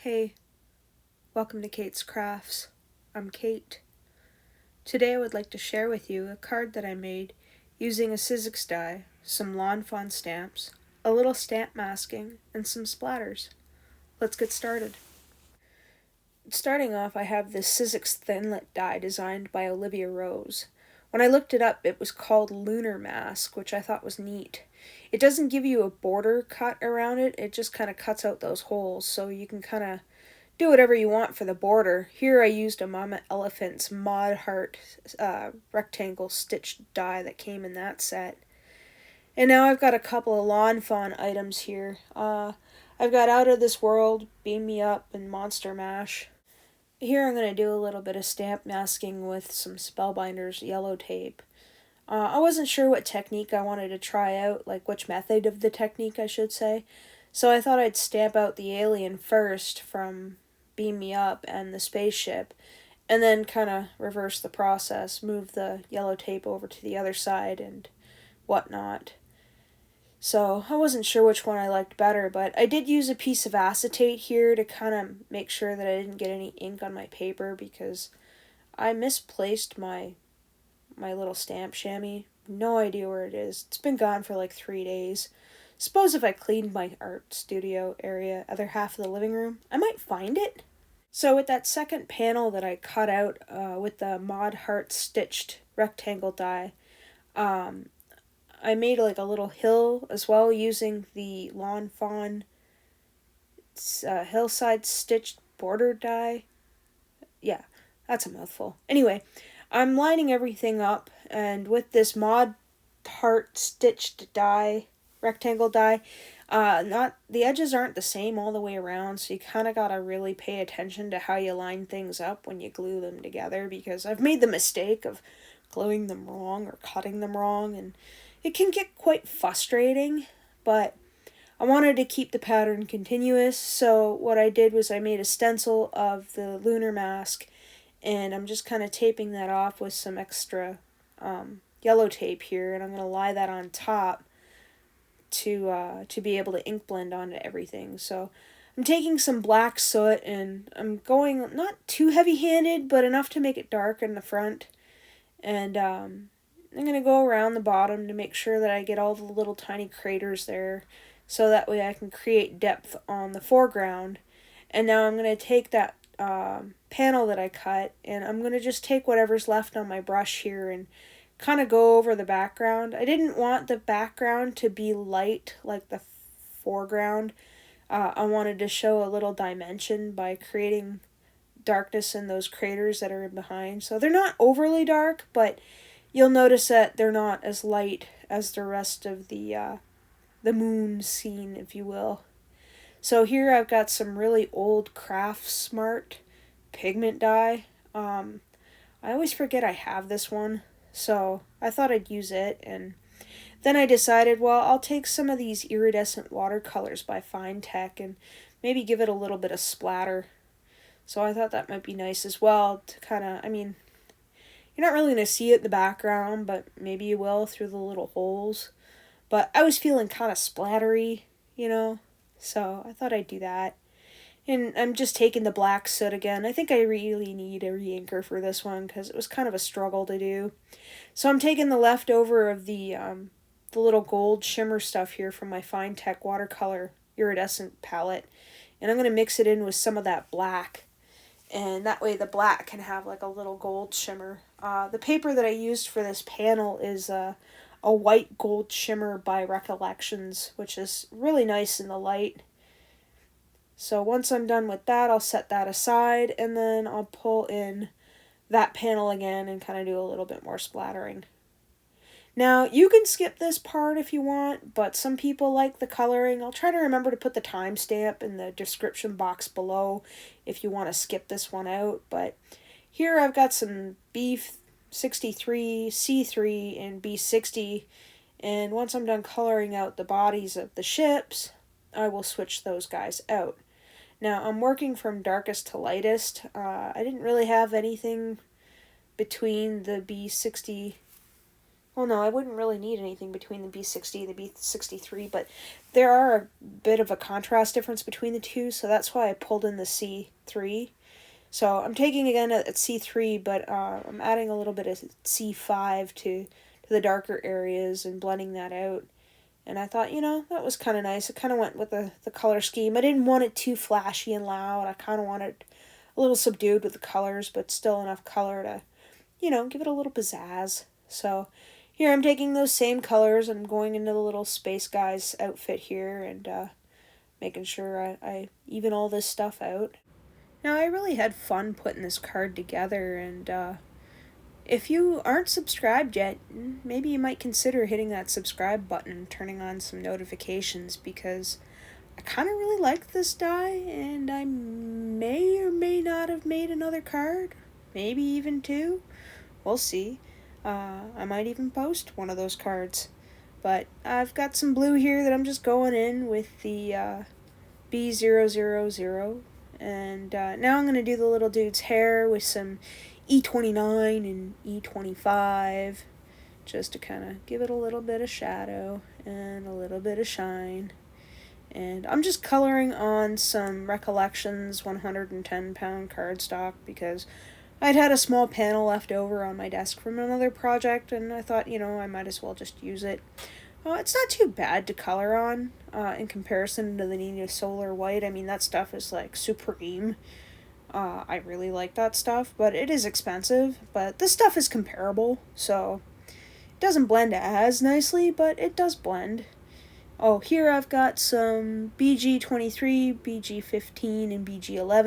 Hey, welcome to Keight's Crafts. I'm Keight. Today I would like to share with you a card that I made using a Sizzix Die, some Lawn Fawn stamps, a little stamp masking, and some splatters. Let's get started. Starting off, I have this Sizzix Thinlit die designed by Olivia. When I looked it up, it was called Lunar Mask, which I thought was neat. It doesn't give you a border cut around it, it just kind of cuts out those holes, so you can kind of do whatever you want for the border. Here I used a Mama Elephant's Mod Heart rectangle stitched die that came in that set. And now I've got a couple of Lawn Fawn items here. I've got Out of This World, Beam Me Up, and Monster Mash. Here I'm going to do a little bit of stamp masking with some Spellbinders yellow tape. I wasn't sure what technique I wanted to try out, like which method of the technique I should say. So I thought I'd stamp out the alien first from Beam Me Up and the spaceship, and then kind of reverse the process, move the yellow tape over to the other side and whatnot. So I wasn't sure which one I liked better, but I did use a piece of acetate here to kind of make sure that I didn't get any ink on my paper because I misplaced my little stamp chamois. No idea where it is. It's been gone for like 3 days. Suppose if I cleaned my art studio area, other half of the living room, I might find it. So with that second panel that I cut out with the Mod Heart stitched rectangle die, I made like a little hill as well using the Lawn Fawn Hillside stitched border die. Yeah, that's a mouthful. Anyway, I'm lining everything up, and with this Mod Heart stitched die, rectangle die, not the edges aren't the same all the way around, so you kind of gotta really pay attention to how you line things up when you glue them together, because I've made the mistake of gluing them wrong or cutting them wrong, and it can get quite frustrating, but I wanted to keep the pattern continuous, so what I did was I made a stencil of the lunar mask, and I'm just kind of taping that off with some extra yellow tape here, and I'm going to lie that on top to be able to ink blend onto everything. So I'm taking some black soot, and I'm going not too heavy-handed, but enough to make it dark in the front, and I'm going to go around the bottom to make sure that I get all the little tiny craters there, so that way I can create depth on the foreground. And now I'm going to take that panel that I cut, and I'm going to just take whatever's left on my brush here and kind of go over the background. I didn't want the background to be light like the foreground. I wanted to show a little dimension by creating darkness in those craters that are in behind. So they're not overly dark, but you'll notice that they're not as light as the rest of the moon scene, if you will. So here I've got some really old Krafts Smart pigment dye. I always forget I have this one, so I thought I'd use it, and then I decided, well, I'll take some of these Iridescent Watercolours by Fine Tech and maybe give it a little bit of splatter. So I thought that might be nice as well to kind of, I mean, you're not really going to see it in the background, but maybe you will through the little holes. But I was feeling kind of splattery, you know, so I thought I'd do that. And I'm just taking the black soot again. I think I really need a re-inker for this one because it was kind of a struggle to do. So I'm taking the leftover of the little gold shimmer stuff here from my Fine Tech watercolor iridescent palette, and I'm going to mix it in with some of that black. And that way the black can have like a little gold shimmer. The paper that I used for this panel is a white gold shimmer by Recollections, which is really nice in the light. So once I'm done with that, I'll set that aside, and then I'll pull in that panel again and kind of do a little bit more splattering. Now, you can skip this part if you want, but some people like the coloring. I'll try to remember to put the timestamp in the description box below if you want to skip this one out. But here I've got some B63, C3, and B60, and once I'm done coloring out the bodies of the ships, I will switch those guys out. Now, I'm working from darkest to lightest. I didn't really have anything between the B60, well, no, I wouldn't really need anything between the B60 and the B63, but there are a bit of a contrast difference between the two, so that's why I pulled in the C3. So I'm taking again at C3, but I'm adding a little bit of C5 to the darker areas and blending that out. And I thought, that was kind of nice. It kind of went with the color scheme. I didn't want it too flashy and loud. I kind of wanted it a little subdued with the colors, but still enough color to, give it a little pizzazz. So here I'm taking those same colors and I'm going into the little Space Guy's outfit here and making sure I even all this stuff out. Now, I really had fun putting this card together, and if you aren't subscribed yet, maybe you might consider hitting that subscribe button and turning on some notifications, because I kind of really like this die, and I may or may not have made another card, maybe even two. We'll see. I might even post one of those cards. But I've got some blue here that I'm just going in with the B000. And now I'm going to do the little dude's hair with some E29 and E25, just to kind of give it a little bit of shadow and a little bit of shine. And I'm just coloring on some Recollections 110-pound cardstock because I'd had a small panel left over on my desk from another project, and I thought, I might as well just use it. It's not too bad to color on in comparison to the Nina Solar White. I mean, that stuff is like supreme. I really like that stuff, but it is expensive. But this stuff is comparable, so it doesn't blend as nicely, but it does blend. Oh, here I've got some BG23, BG15, and BG11,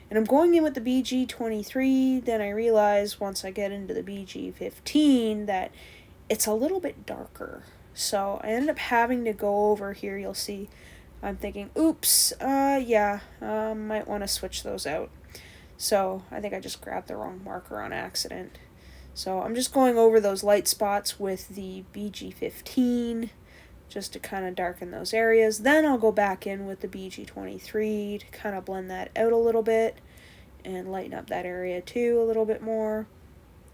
and I'm going in with the BG23, then I realize once I get into the BG15 that it's a little bit darker. So I ended up having to go over here, you'll see. I'm thinking, oops, might want to switch those out. So I think I just grabbed the wrong marker on accident. So I'm just going over those light spots with the BG15, just to kind of darken those areas. Then I'll go back in with the BG23 to kind of blend that out a little bit and lighten up that area too a little bit more.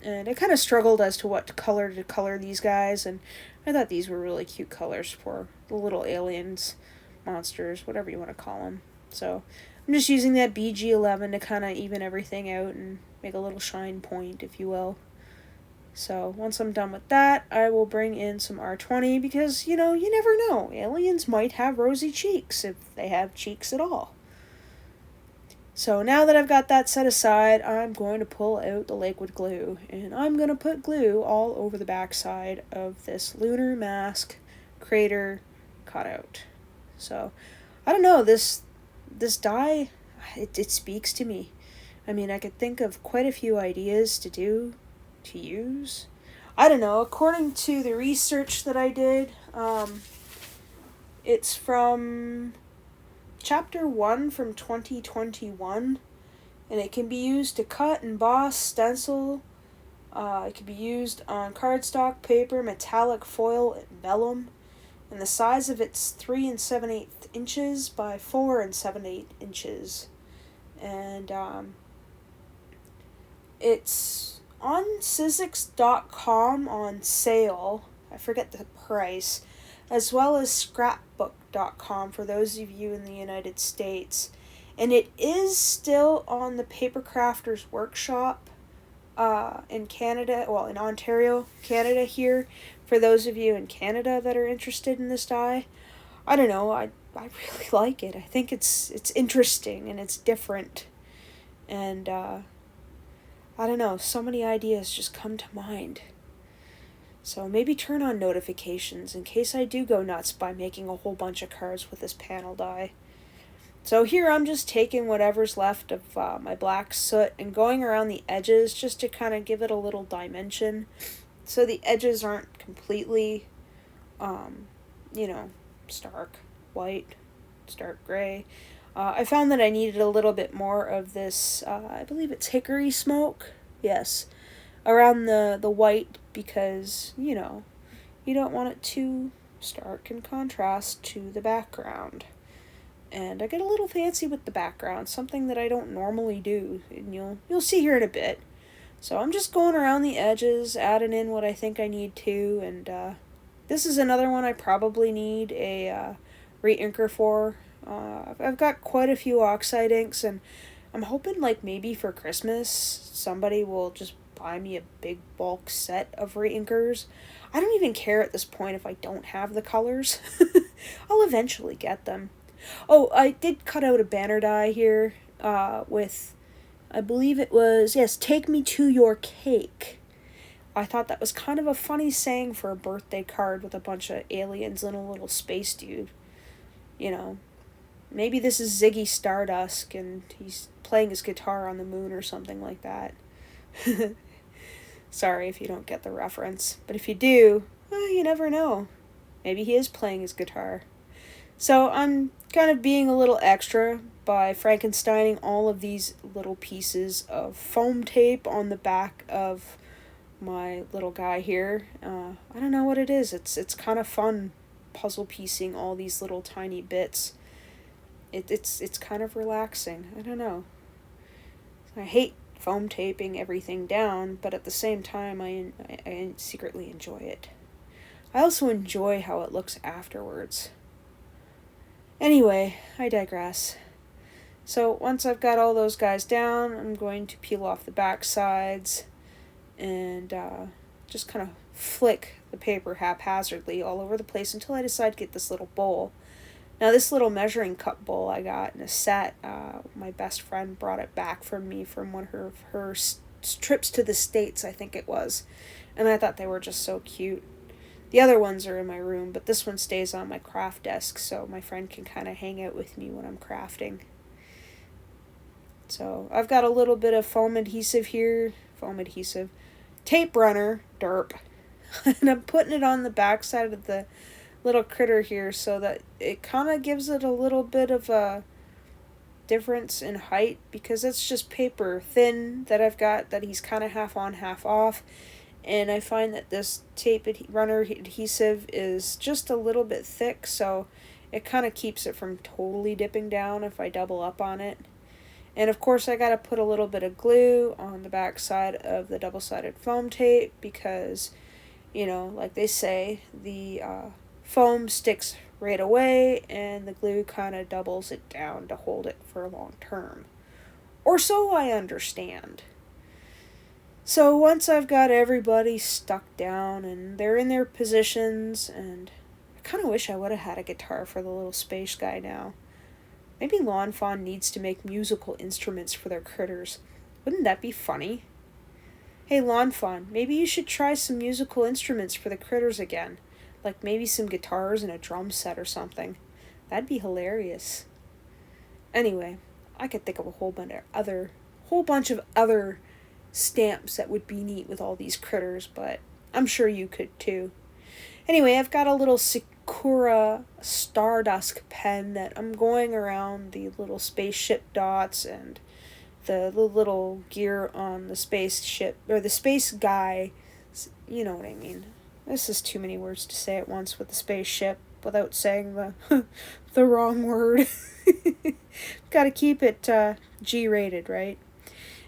And I kind of struggled as to what color to color these guys, and I thought these were really cute colors for the little aliens, monsters, whatever you want to call them. So I'm just using that BG11 to kind of even everything out and make a little shine point, if you will. So once I'm done with that, I will bring in some R20 because, you never know. Aliens might have rosy cheeks if they have cheeks at all. So now that I've got that set aside, I'm going to pull out the liquid glue, and I'm going to put glue all over the backside of this lunar mask crater cutout. So, I don't know, this die, it speaks to me. I mean, I could think of quite a few ideas to use. I don't know, according to the research that I did, it's from Chapter 1 from 2021, and it can be used to cut, emboss, stencil. It can be used on cardstock, paper, metallic foil, and vellum. And the size of it's 3 7/8 inches by 4 7/8 inches. And it's on Sizzix.com on sale. I forget the price. As well as Scrapbook.com for those of you in the United States. And it is still on the Paper Crafters Workshop in Canada, in Ontario, Canada here, for those of you in Canada that are interested in this die. I don't know, I really like it. I think it's interesting and it's different. And I don't know, so many ideas just come to mind. So maybe turn on notifications in case I do go nuts by making a whole bunch of cards with this panel die. So here I'm just taking whatever's left of my black soot and going around the edges just to kind of give it a little dimension. So the edges aren't completely, stark white, stark gray. I found that I needed a little bit more of this, I believe it's Hickory Smoke, yes, around the white because, you don't want it too stark in contrast to the background. And I get a little fancy with the background, something that I don't normally do, and you'll see here in a bit. So I'm just going around the edges, adding in what I think I need to, and this is another one I probably need a re-inker for. I've got quite a few Oxide inks, and I'm hoping like maybe for Christmas somebody will just buy me a big bulk set of re-inkers. I don't even care at this point if I don't have the colors. I'll eventually get them. Oh, I did cut out a banner die here with, I believe it was, yes, "Take me to your cake." I thought that was kind of a funny saying for a birthday card with a bunch of aliens and a little space dude. You know, maybe this is Ziggy Stardust and he's playing his guitar on the moon or something like that. Sorry if you don't get the reference, but if you do, you never know. Maybe he is playing his guitar. So I'm kind of being a little extra by Frankensteining all of these little pieces of foam tape on the back of my little guy here. I don't know what it is. It's kind of fun puzzle piecing all these little tiny bits. It's kind of relaxing. I don't know. I hate foam taping everything down, but at the same time I secretly enjoy it. I also enjoy how it looks afterwards. Anyway, I digress. So once I've got all those guys down, I'm going to peel off the back sides and just kind of flick the paper haphazardly all over the place until I decide to get this little bowl. Now this little measuring cup bowl I got in a set, my best friend brought it back from me from one of her trips to the States, I think it was. And I thought they were just so cute. The other ones are in my room, but this one stays on my craft desk so my friend can kind of hang out with me when I'm crafting. So I've got a little bit of foam adhesive here, tape runner, derp, and I'm putting it on the back side of the little critter here so that it kind of gives it a little bit of a difference in height, because it's just paper thin that I've got that he's kind of half on, half off. And I find that this tape runner adhesive is just a little bit thick, so it kind of keeps it from totally dipping down if I double up on it. And of course I gotta put a little bit of glue on the back side of the double-sided foam tape because, you know, like they say, the foam sticks right away and the glue kind of doubles it down to hold it for a long term. Or so I understand. So once I've got everybody stuck down and they're in their positions, and I kind of wish I would have had a guitar for the little space guy now. Maybe Lawn Fawn needs to make musical instruments for their critters. Wouldn't that be funny? Hey Lawn Fawn, maybe you should try some musical instruments for the critters again. Like maybe some guitars and a drum set or something. That'd be hilarious. Anyway, I could think of a whole bunch of other stamps that would be neat with all these critters, but I'm sure you could too. Anyway, I've got a little Sakura Stardust pen that I'm going around the little spaceship dots and the little gear on the spaceship, or the space guy, you know what I mean. This is too many words to say at once with the spaceship without saying the the wrong word. Gotta keep it G-rated, right?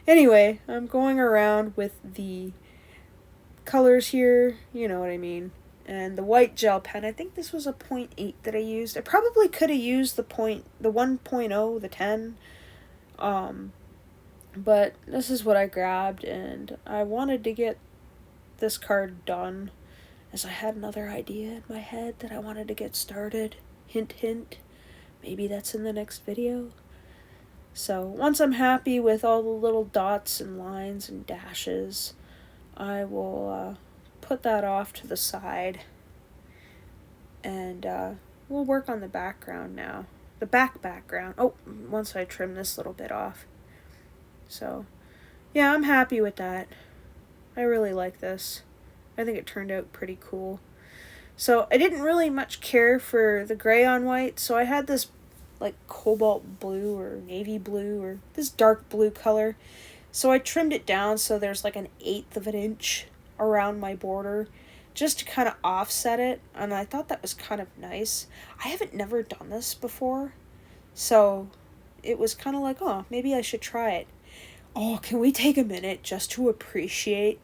Anyway, I'm going around with the colors here, you know what I mean, and the white gel pen. I think this was a 0.8 that I used. I probably could have used the 1.0, the 10, but this is what I grabbed, and I wanted to get this card done, as I had another idea in my head that I wanted to get started. Hint, hint. Maybe that's in the next video. So once I'm happy with all the little dots and lines and dashes, I will put that off to the side, and we'll work on the background now. The background. Oh, once I trim this little bit off. So, yeah, I'm happy with that. I really like this. I think it turned out pretty cool. So I didn't really much care for the gray on white, so I had this like cobalt blue or navy blue or this dark blue color. So I trimmed it down so there's like 1/8 of an inch around my border just to kind of offset it, and I thought that was kind of nice. I haven't never done this before, so it was kind of like, oh, maybe I should try it. Oh, can we take a minute just to appreciate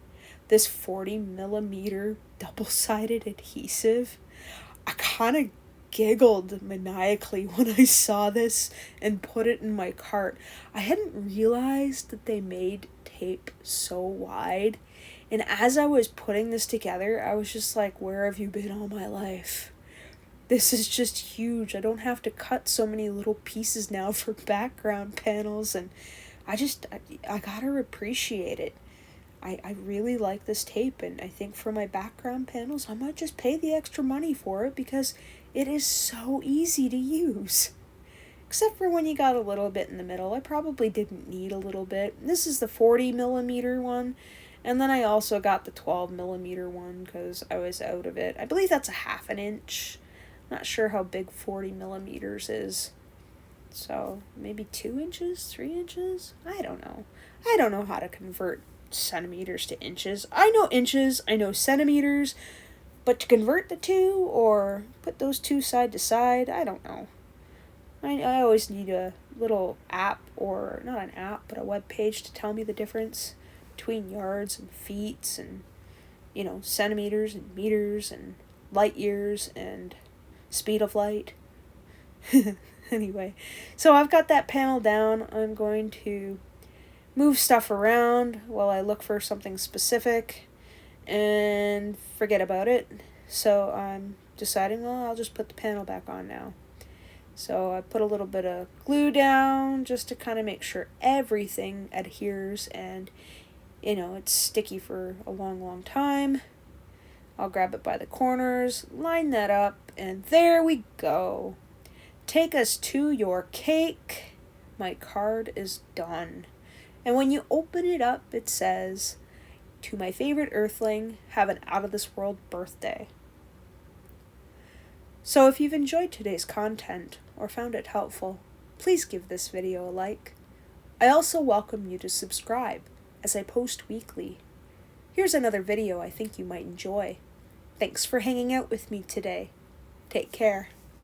this 40mm double-sided adhesive? I kind of giggled maniacally when I saw this and put it in my cart. I hadn't realized that they made tape so wide. And as I was putting this together, I was just like, where have you been all my life? This is just huge. I don't have to cut so many little pieces now for background panels, and I gotta appreciate it. I really like this tape, and I think for my background panels, I might just pay the extra money for it because it is so easy to use. Except for when you got a little bit in the middle. I probably didn't need a little bit. This is the 40mm one, and then I also got the 12mm one because I was out of it. I believe that's a 1/2 inch. Not sure how big 40mm is. So maybe 2 inches, 3 inches? I don't know. I don't know how to convert centimeters to inches. I know inches, I know centimeters, but to convert the two or put those two side to side, I don't know. I always need a little app, or not an app, but a web page to tell me the difference between yards and feet and, centimeters and meters and light years and speed of light. Anyway, so I've got that panel down. I'm going to move stuff around while I look for something specific and forget about it. So I'm deciding, well, I'll just put the panel back on now. So I put a little bit of glue down just to kind of make sure everything adheres and, it's sticky for a long, long time. I'll grab it by the corners, line that up, and there we go. Take us to your cake. My card is done. And when you open it up, it says, "To my favorite earthling, have an out-of-this-world birthday." So if you've enjoyed today's content or found it helpful, please give this video a like. I also welcome you to subscribe as I post weekly. Here's another video I think you might enjoy. Thanks for hanging out with me today. Take care.